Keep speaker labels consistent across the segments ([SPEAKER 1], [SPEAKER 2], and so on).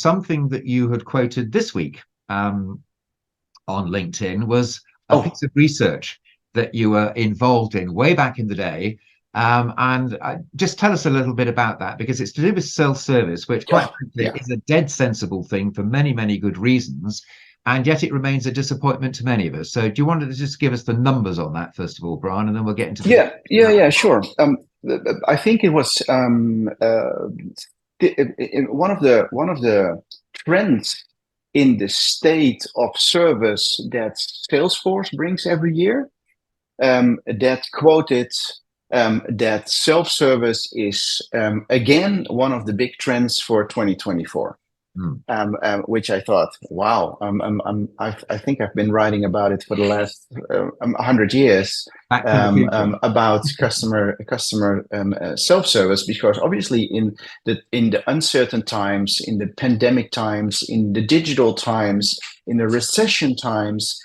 [SPEAKER 1] something that you had quoted this week on LinkedIn was a
[SPEAKER 2] Oh,
[SPEAKER 1] piece of research that you were involved in way back in the day. And just tell us a little bit about that, because it's to do with self-service, which quite
[SPEAKER 2] yeah,
[SPEAKER 1] frankly
[SPEAKER 2] yeah.
[SPEAKER 1] is a dead sensible thing for many, many good reasons. And yet it remains a disappointment to many of us. So do you want to just give us the numbers on that, first of all, Brian, and then we'll get into the...
[SPEAKER 2] Yeah, sure. I think it was one of the trends in the state of service that Salesforce brings every year. That quoted that self-service is again one of the big trends for 2024.
[SPEAKER 1] Hmm.
[SPEAKER 2] Which I thought, wow, I think I've been writing about it for the last 100 years,
[SPEAKER 1] Back from the future.
[SPEAKER 2] about customer self-service, because obviously in the uncertain times, in the pandemic times, in the digital times, in the recession times,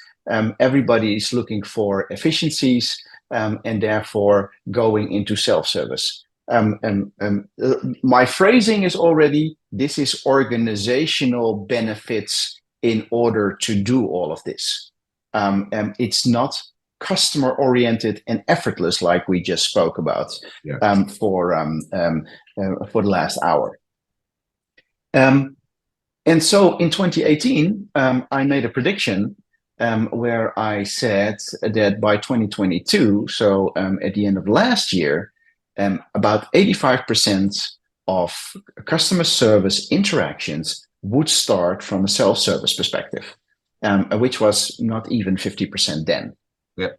[SPEAKER 2] everybody is looking for efficiencies, and therefore going into self-service. My phrasing is already, this is organizational benefits in order to do all of this. It's not customer oriented and effortless like we just spoke about,
[SPEAKER 1] Yeah.
[SPEAKER 2] for the last hour. And so in 2018, I made a prediction, where I said that by 2022, so at the end of last year, about 85% of customer service interactions would start from a self-service perspective, which was not even 50% then.
[SPEAKER 1] Yeah.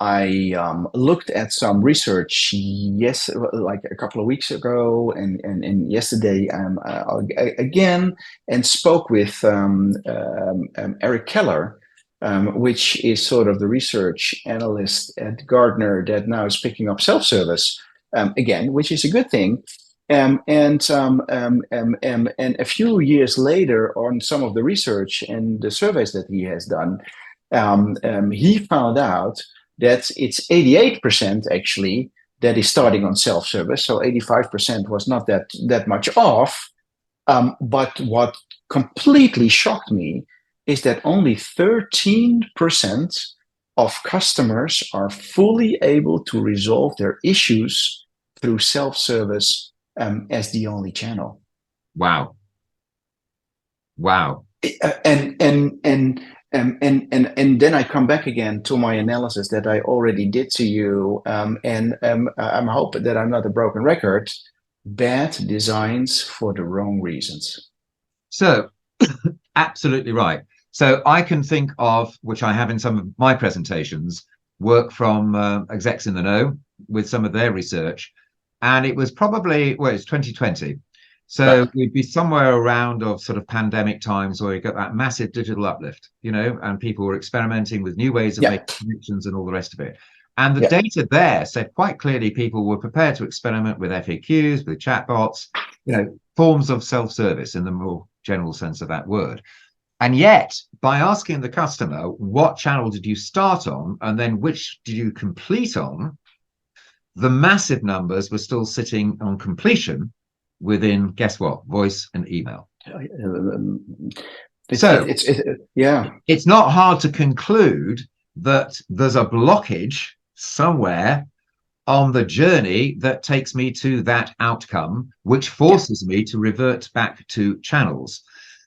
[SPEAKER 2] I looked at some research, yes, like a couple of weeks ago, and yesterday again, and spoke with Eric Keller, which is sort of the research analyst at Gartner that now is picking up self-service again, which is a good thing. And a few years later, on some of the research and the surveys that he has done, he found out that it's 88% actually that is starting on self-service. So 85% was not that much off. But what completely shocked me is that only 13% of customers are fully able to resolve their issues through self-service as the only channel.
[SPEAKER 1] Wow. Wow.
[SPEAKER 2] And then I come back again to my analysis that I already did to you, and I'm hoping that I'm not a broken record. Bad designs for the wrong reasons.
[SPEAKER 1] So absolutely right. So I can think of, which I have in some of my presentations, work from execs in the know with some of their research. And it was probably, well, it's 2020. So
[SPEAKER 2] Right.
[SPEAKER 1] we'd be somewhere around of sort of pandemic times where you got that massive digital uplift, and people were experimenting with new ways of
[SPEAKER 2] Yeah.
[SPEAKER 1] making connections and all the rest of it. And the
[SPEAKER 2] Yeah.
[SPEAKER 1] data there said quite clearly people were prepared to experiment with FAQs, with chatbots, forms of self-service in the more general sense of that word. And yet, by asking the customer, what channel did you start on, and then which did you complete on, the massive numbers were still sitting on completion within, guess what, voice and email.
[SPEAKER 2] Yeah.
[SPEAKER 1] It's not hard to conclude that there's a blockage somewhere on the journey that takes me to that outcome, which forces me to revert back to channels.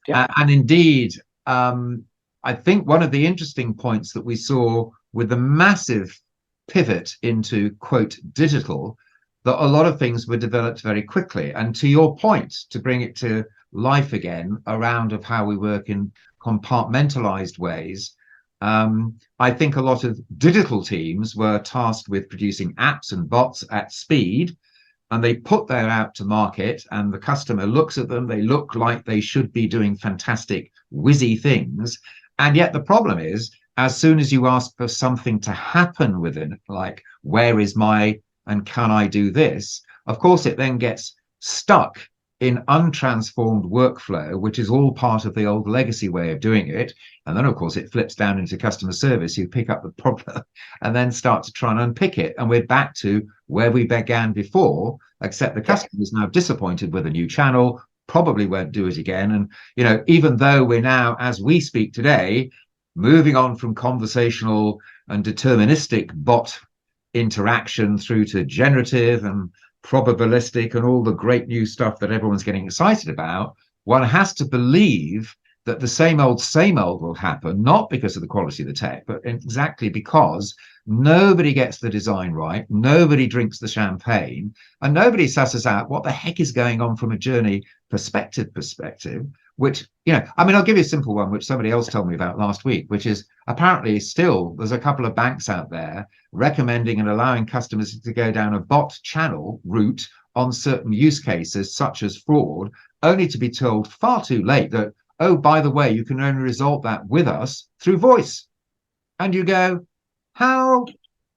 [SPEAKER 2] Yeah.
[SPEAKER 1] And indeed, I think one of the interesting points that we saw with the massive pivot into, quote, digital, that a lot of things were developed very quickly. And to your point, to bring it to life again, around of how we work in compartmentalized ways, I think a lot of digital teams were tasked with producing apps and bots at speed, and they put that out to market, and the customer looks at them, they look like they should be doing fantastic whizzy things. And yet the problem is, as soon as you ask for something to happen within, like, where is my, and can I do this? Of course, it then gets stuck in untransformed workflow, which is all part of the old legacy way of doing it. And then, of course, it flips down into customer service. You pick up the problem and then start to try and unpick it. And we're back to where we began before, except the customer is now disappointed with a new channel, probably won't do it again. And, you know, even though we're now, as we speak today, moving on from conversational and deterministic bot interaction through to generative and probabilistic and all the great new stuff that everyone's getting excited about, one has to believe that the same old will happen, not because of the quality of the tech, but exactly because nobody gets the design right, nobody drinks the champagne, and nobody susses out what the heck is going on from a journey perspective, which, you know, I mean, I'll give you a simple one, which somebody else told me about last week, which is apparently still there's a couple of banks out there recommending and allowing customers to go down a bot channel route on certain use cases, such as fraud, only to be told far too late that, oh, by the way, you can only resolve that with us through voice. And you go, how?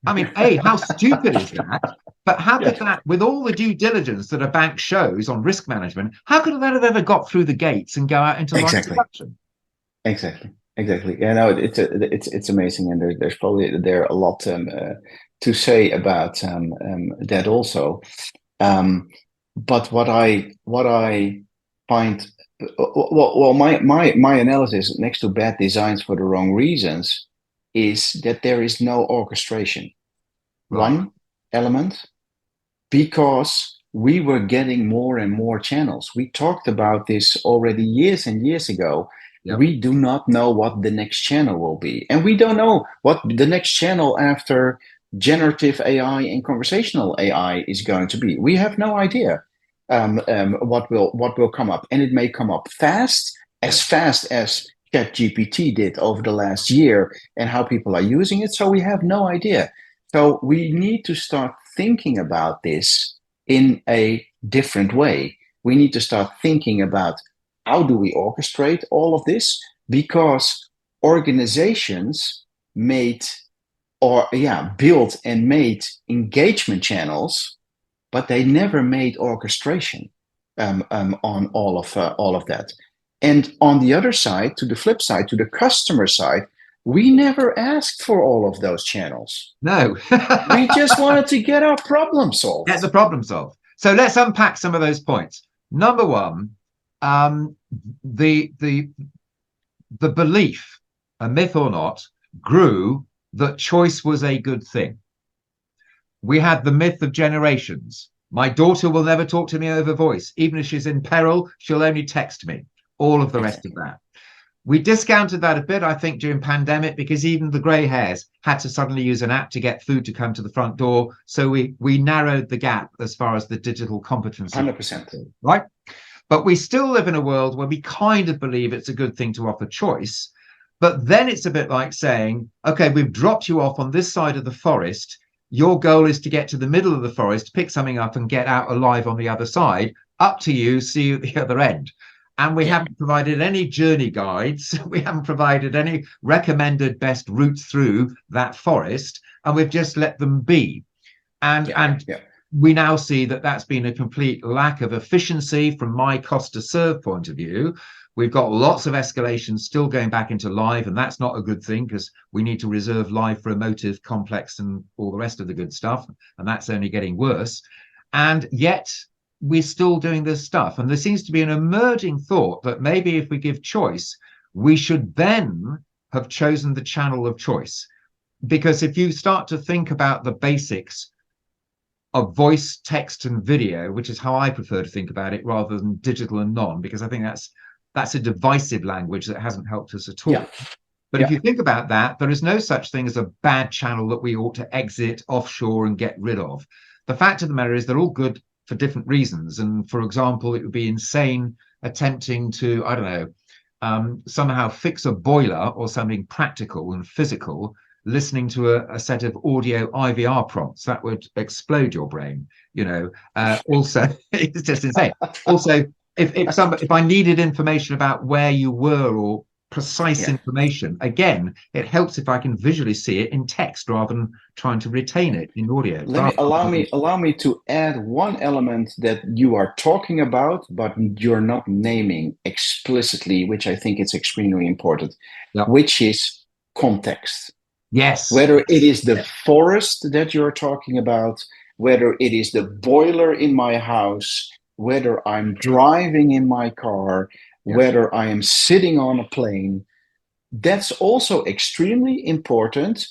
[SPEAKER 1] I mean, A, how stupid is that? But how could that, with all the due diligence that a bank shows on risk management, how could that have ever got through the gates and go out into live production?
[SPEAKER 2] Exactly. Yeah, no, it's amazing, and there's probably a lot to say about that also. But what I find, well, my analysis next to bad designs for the wrong reasons is that there is no orchestration. Right. One element, because we were getting more and more channels. We talked about this already years and years ago. Yep. We do not know what the next channel will be. And we don't know what the next channel after generative AI and conversational AI is going to be. We have no idea what will come up. And it may come up fast as ChatGPT did over the last year and how people are using it. So we have no idea. So we need to start thinking about this in a different way. We need to start thinking about how do we orchestrate all of this? Because organizations built and made engagement channels, but they never made orchestration on all of that. And on the other side, to the flip side, to the customer side, we never asked for all of those channels.
[SPEAKER 1] No.
[SPEAKER 2] We just wanted to get our problem solved.
[SPEAKER 1] Get the problem solved. So let's unpack some of those points. Number one, the belief, a myth or not, grew that choice was a good thing. We had the myth of generations. My daughter will never talk to me over voice. Even if she's in peril, she'll only text me. All of the rest of that. We discounted that a bit, I think, during pandemic, because even the grey hairs had to suddenly use an app to get food to come to the front door. So we narrowed the gap as far as the digital competency.
[SPEAKER 2] 100%.
[SPEAKER 1] Right? But we still live in a world where we kind of believe it's a good thing to offer choice. But then it's a bit like saying, okay, we've dropped you off on this side of the forest. Your goal is to get to the middle of the forest, pick something up and get out alive on the other side. Up to you, see you at the other end. And we haven't provided any journey guides. We haven't provided any recommended best routes through that forest. And we've just let them be. And we now see that that's been a complete lack of efficiency from my cost to serve point of view. We've got lots of escalations still going back into live, and that's not a good thing because we need to reserve live for emotive, complex, and all the rest of the good stuff. And that's only getting worse. And yet we're still doing this stuff. And there seems to be an emerging thought that maybe if we give choice, we should then have chosen the channel of choice. Because if you start to think about the basics of voice, text, and video, which is how I prefer to think about it rather than digital and non, because I think that's a divisive language that hasn't helped us at all. Yeah. But if you think about that, there is no such thing as a bad channel that we ought to exit offshore and get rid of. The fact of the matter is they're all good for different reasons. And for example, it would be insane attempting to, I don't know, somehow fix a boiler or something practical and physical, listening to a set of audio IVR prompts. That would explode your brain, you know. Also, it's just insane. Also, if I needed information about where you were or precise information. Again, it helps if I can visually see it in text rather than trying to retain it in audio.
[SPEAKER 2] Allow me to add one element that you are talking about, but you're not naming explicitly, which I think is extremely important, which is context.
[SPEAKER 1] Yes.
[SPEAKER 2] Whether it is the forest that you're talking about, whether it is the boiler in my house, whether I'm driving in my car, whether I am sitting on a plane, that's also extremely important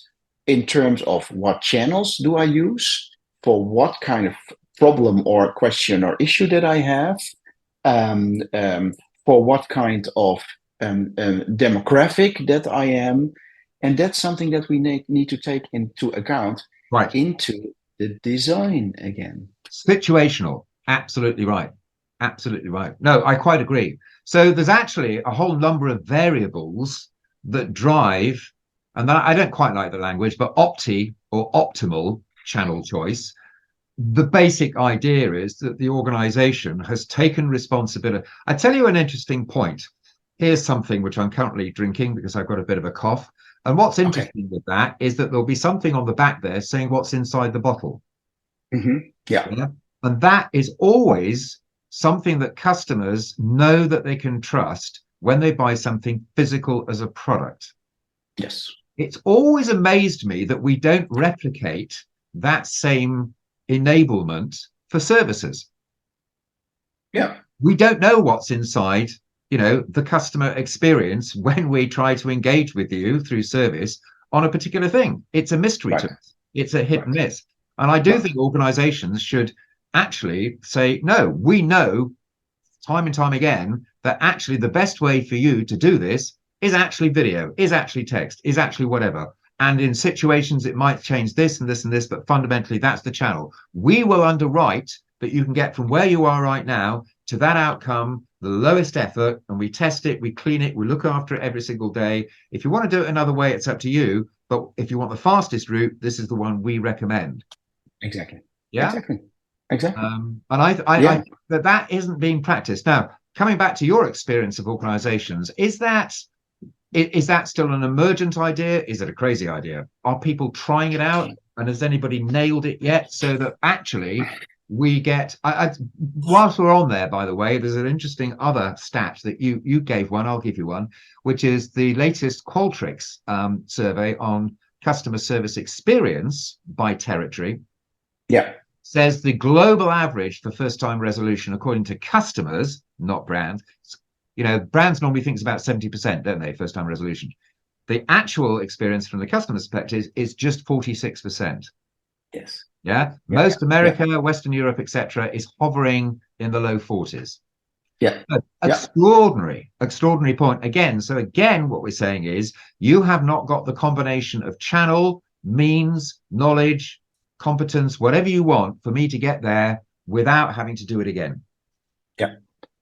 [SPEAKER 2] in terms of what channels do I use, for what kind of problem or question or issue that I have, for what kind of demographic that I am. And that's something that we need to take into account into the design again.
[SPEAKER 1] Situational. Absolutely right. Absolutely right. No, I quite agree. So there's actually a whole number of variables that drive, and I don't quite like the language, but optimal channel choice. The basic idea is that the organization has taken responsibility. I tell you an interesting point. Here's something which I'm currently drinking because I've got a bit of a cough. And what's interesting with that is that there'll be something on the back there saying what's inside the bottle.
[SPEAKER 2] Yeah.
[SPEAKER 1] And that is always something that customers know that they can trust when they buy something physical as a product.
[SPEAKER 2] Yes.
[SPEAKER 1] It's always amazed me that we don't replicate that same enablement for services.
[SPEAKER 2] Yeah.
[SPEAKER 1] We don't know what's inside, the customer experience when we try to engage with you through service on a particular thing. It's a mystery to us. It's a hit and miss. And I do think organizations should actually say, no, we know time and time again that actually the best way for you to do this is actually video, is actually text, is actually whatever. And in situations, it might change this and this and this, but fundamentally, that's the channel. We will underwrite that you can get from where you are right now to that outcome, the lowest effort, and we test it, we clean it, we look after it every single day. If you want to do it another way, it's up to you. But if you want the fastest route, this is the one we recommend.
[SPEAKER 2] Exactly.
[SPEAKER 1] Yeah.
[SPEAKER 2] Exactly.
[SPEAKER 1] And I think that isn't being practiced. Now, coming back to your experience of organizations, is that still an emergent idea? Is it a crazy idea? Are people trying it out? And has anybody nailed it yet? So that actually we get, whilst we're on there, by the way, there's an interesting other stat that you gave one, I'll give you one, which is the latest Qualtrics survey on customer service experience by territory.
[SPEAKER 2] Yeah.
[SPEAKER 1] Says the global average for first-time resolution, according to customers, not brands, brands normally think it's about 70%, don't they, first-time resolution. The actual experience from the customer perspective is just 46%.
[SPEAKER 2] Yes.
[SPEAKER 1] Yeah. Most America, Western Europe, etc., is hovering in the low 40s.
[SPEAKER 2] Yeah.
[SPEAKER 1] Extraordinary point. Again, what we're saying is you have not got the combination of channel, means, knowledge, competence, whatever you want for me to get there without having to do it again.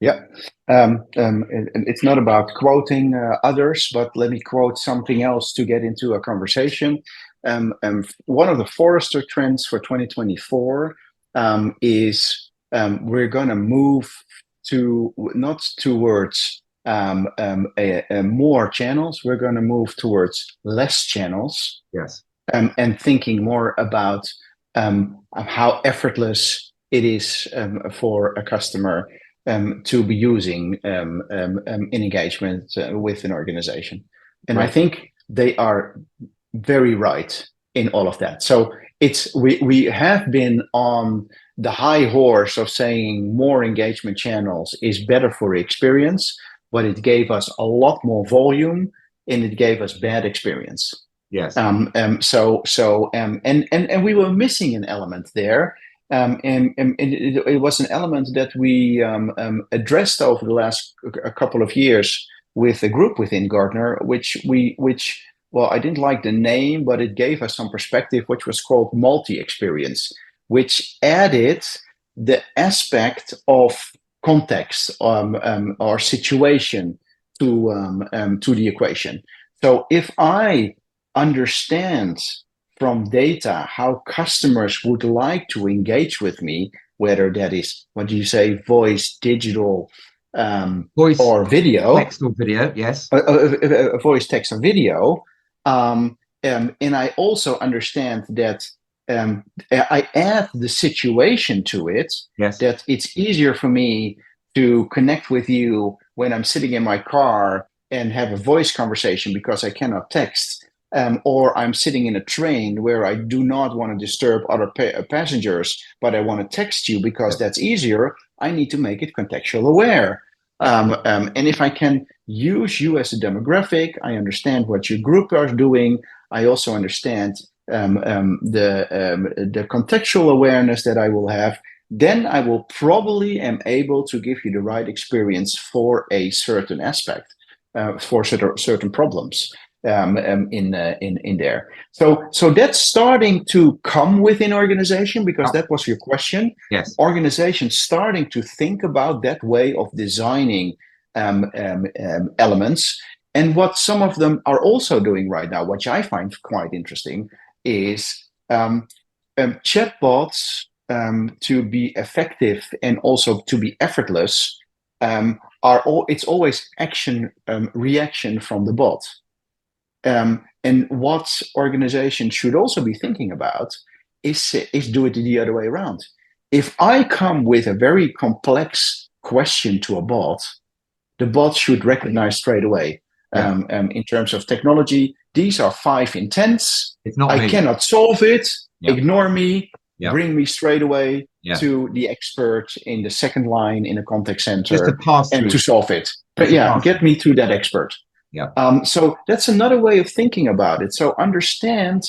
[SPEAKER 2] Yeah. It's not about quoting others, but let me quote something else to get into a conversation. One of the Forrester trends for 2024 is we're going to move to not towards more channels. We're going to move towards less channels.
[SPEAKER 1] Yes.
[SPEAKER 2] And thinking more about how effortless it is for a customer to be using in engagement with an organization. And I think they are very right in all of that. So we have been on the high horse of saying more engagement channels is better for the experience, but it gave us a lot more volume and it gave us bad experience.
[SPEAKER 1] Yes.
[SPEAKER 2] And we were missing an element there. And it was an element that we addressed over the last a couple of years with a group within Gartner, which I didn't like the name, but it gave us some perspective, which was called multi-experience, which added the aspect of context or situation to the equation. So if I understand from data how customers would like to engage with me, whether that is, what do you say, voice, digital,
[SPEAKER 1] Voice,
[SPEAKER 2] or video,
[SPEAKER 1] text, or video. Yes.
[SPEAKER 2] voice, text, or video. And I also understand that I add the situation to it,
[SPEAKER 1] Yes.
[SPEAKER 2] that it's easier for me to connect with you when I'm sitting in my car and have a voice conversation because I cannot text. Or I'm sitting in a train where I do not want to disturb other passengers, but I want to text you because
[SPEAKER 1] Yes.
[SPEAKER 2] that's easier. I need to make it contextual aware.
[SPEAKER 1] Yeah.
[SPEAKER 2] And if I can use you as a demographic, I understand what your group are doing. I also understand the contextual awareness that I will have. Then I will probably am able to give you the right experience for a certain aspect, for certain problems in there. So that's starting to come within organization, because
[SPEAKER 1] Yeah.
[SPEAKER 2] that was your question.
[SPEAKER 1] Yes.
[SPEAKER 2] Organizations starting to think about that way of designing elements. And what some of them are also doing right now, which I find quite interesting, is chatbots, to be effective and also to be effortless, it's always action reaction from the bot. And what organizations should also be thinking about is do it the other way around. If I come with a very complex question to a bot, the bot should recognize straight away.
[SPEAKER 1] Yeah.
[SPEAKER 2] In terms of technology, these are 5 intents.
[SPEAKER 1] It's not
[SPEAKER 2] I
[SPEAKER 1] me.
[SPEAKER 2] cannot solve it.
[SPEAKER 1] Yeah.
[SPEAKER 2] Ignore me.
[SPEAKER 1] Yeah.
[SPEAKER 2] Bring me straight away
[SPEAKER 1] Yeah.
[SPEAKER 2] to the expert in the second line in a contact
[SPEAKER 1] Just a
[SPEAKER 2] center
[SPEAKER 1] pass
[SPEAKER 2] and
[SPEAKER 1] through.
[SPEAKER 2] to solve it. But
[SPEAKER 1] It's a
[SPEAKER 2] yeah,
[SPEAKER 1] pass
[SPEAKER 2] get
[SPEAKER 1] through.
[SPEAKER 2] me to that expert.
[SPEAKER 1] Yeah.
[SPEAKER 2] So that's another way of thinking about it. So understand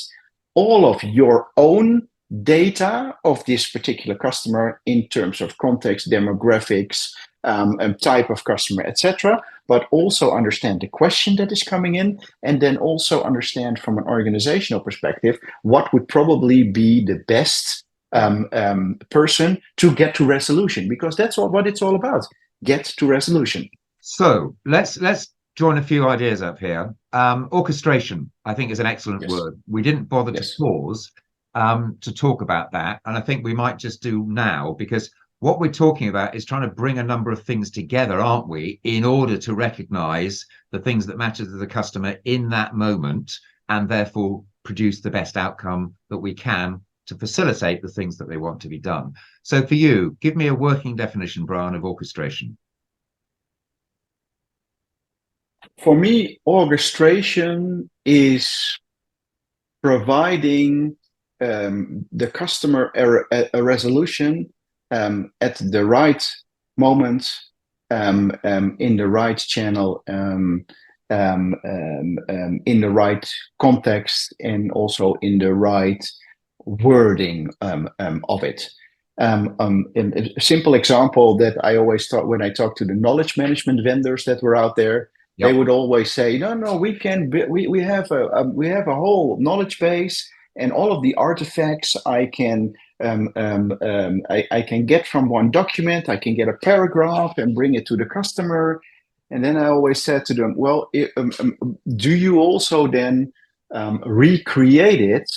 [SPEAKER 2] all of your own data of this particular customer in terms of context, demographics, type of customer, etc. But also understand the question that is coming in, and then also understand from an organizational perspective what would probably be the best person to get to resolution, because that's what it's all about. Get to resolution.
[SPEAKER 1] So let's join a few ideas up here. Orchestration, I think, is an excellent
[SPEAKER 2] Yes.
[SPEAKER 1] word. We didn't bother to
[SPEAKER 2] Yes.
[SPEAKER 1] pause to talk about that, and I think we might just do now, because what we're talking about is trying to bring a number of things together, aren't we, in order to recognize the things that matter to the customer in that moment, and therefore produce the best outcome that we can to facilitate the things that they want to be done. So for you, give me a working definition, Brian, of orchestration.
[SPEAKER 2] For me, orchestration is providing the customer a resolution at the right moment, in the right channel, in the right context, and also in the right wording of it. A simple example that I always thought when I talk to the knowledge management vendors that were out there, they would always say, no, we can, we have a whole knowledge base, and all of the artifacts I can I can get from one document. I can get a paragraph and bring it to the customer. And then I always said to them, well, do you also then recreate it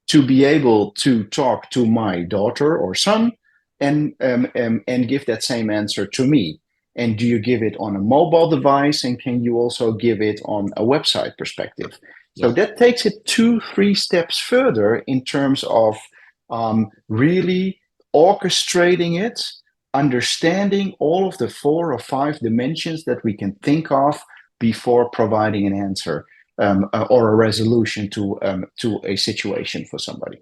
[SPEAKER 2] to be able to talk to my daughter or son and give that same answer to me? And do you give it on a mobile device? And can you also give it on a website perspective? So that takes it 2-3 steps further in terms of really orchestrating it, understanding all of the 4 or 5 dimensions that we can think of before providing an answer or a resolution to a situation for somebody.